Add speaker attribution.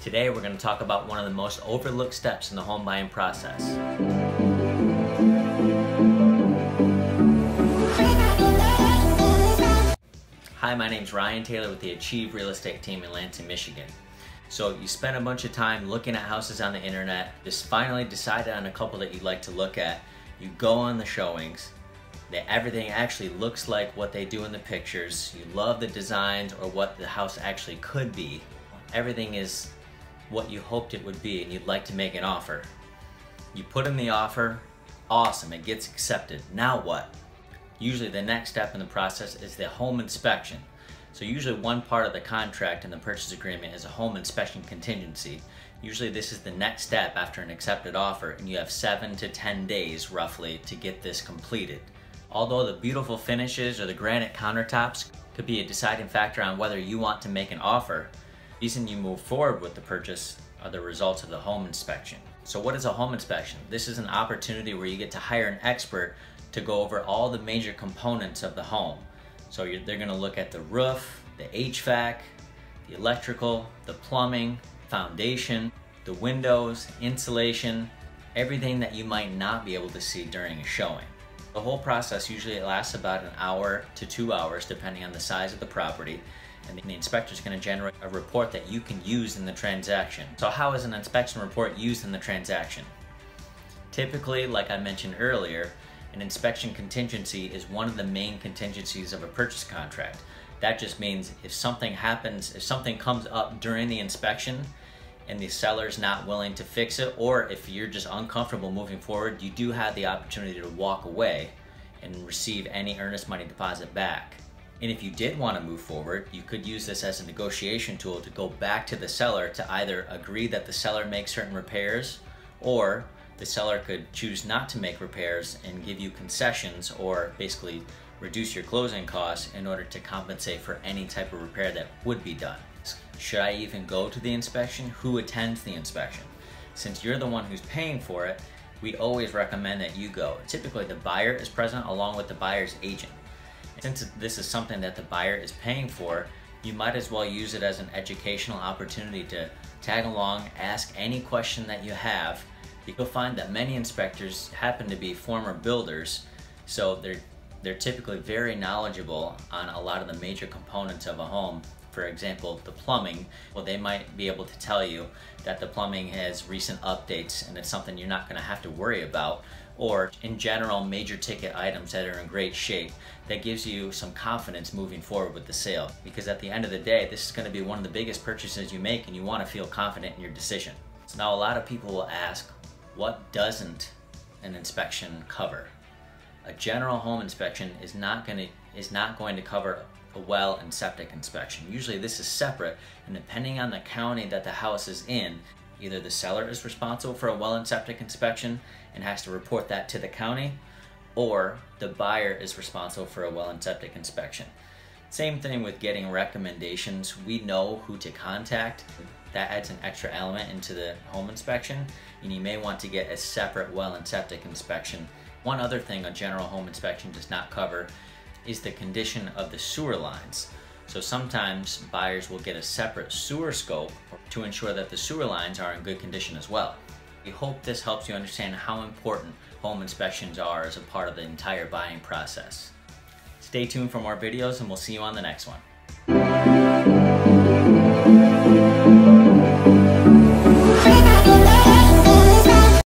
Speaker 1: Today we're going to talk about one of the most overlooked steps in the home buying process. Hi, my name is Ryan Taylor with the Achieve Real Estate team in Lansing, Michigan. So you spend a bunch of time looking at houses on the internet, just finally decided on a couple that you'd like to look at. You go on the showings, that everything actually looks like what they do in the pictures. You love the designs or what the house actually could be. Everything is what you hoped it would be and you'd like to make an offer. You put in the offer, awesome, it gets accepted. Now what? Usually the next step in the process is the home inspection. So usually one part of the contract in the purchase agreement is a home inspection contingency. Usually this is the next step after an accepted offer, and you have 7 to 10 days roughly to get this completed. Although the beautiful finishes or the granite countertops could be a deciding factor on whether you want to make an offer, the reason you move forward with the purchase are the results of the home inspection. So what is a home inspection? This is an opportunity where you get to hire an expert to go over all the major components of the home. So they're going to look at the roof, the HVAC, the electrical, the plumbing, foundation, the windows, insulation, everything that you might not be able to see during a showing. The whole process usually lasts about an hour to 2 hours depending on the size of the property, and the inspector is going to generate a report that you can use in the transaction. So how is an inspection report used in the transaction? Typically, like I mentioned earlier, an inspection contingency is one of the main contingencies of a purchase contract. That just means if something happens, if something comes up during the inspection and the seller's not willing to fix it, or if you're just uncomfortable moving forward, you do have the opportunity to walk away and receive any earnest money deposit back. And if you did want to move forward, you could use this as a negotiation tool to go back to the seller to either agree that the seller makes certain repairs, or the seller could choose not to make repairs and give you concessions or basically reduce your closing costs in order to compensate for any type of repair that would be done. Should I even go to the inspection? Who attends the inspection? Since you're the one who's paying for it, we always recommend that you go. Typically the buyer is present along with the buyer's agent. Since this is something that the buyer is paying for, you might as well use it as an educational opportunity to tag along, ask any question that you have. You'll find that many inspectors happen to be former builders, so they're typically very knowledgeable on a lot of the major components of a home. For example, the plumbing, well, they might be able to tell you that the plumbing has recent updates and it's something you're not going to have to worry about, or in general major ticket items that are in great shape. That gives you some confidence moving forward with the sale, because at the end of the day this is going to be one of the biggest purchases you make and you want to feel confident in your decision. So now a lot of people will ask, what doesn't an inspection cover? A general home inspection is not going to cover a well and septic inspection. Usually this is separate, and depending on the county that the house is in, either the seller is responsible for a well and septic inspection and has to report that to the county, or the buyer is responsible for a well and septic inspection. Same thing with getting recommendations. We know who to contact. That adds an extra element into the home inspection, and you may want to get a separate well and septic inspection. One other thing a general home inspection does not cover is the condition of the sewer lines. So sometimes buyers will get a separate sewer scope to ensure that the sewer lines are in good condition as well. We hope this helps you understand how important home inspections are as a part of the entire buying process. Stay tuned for more videos and we'll see you on the next one.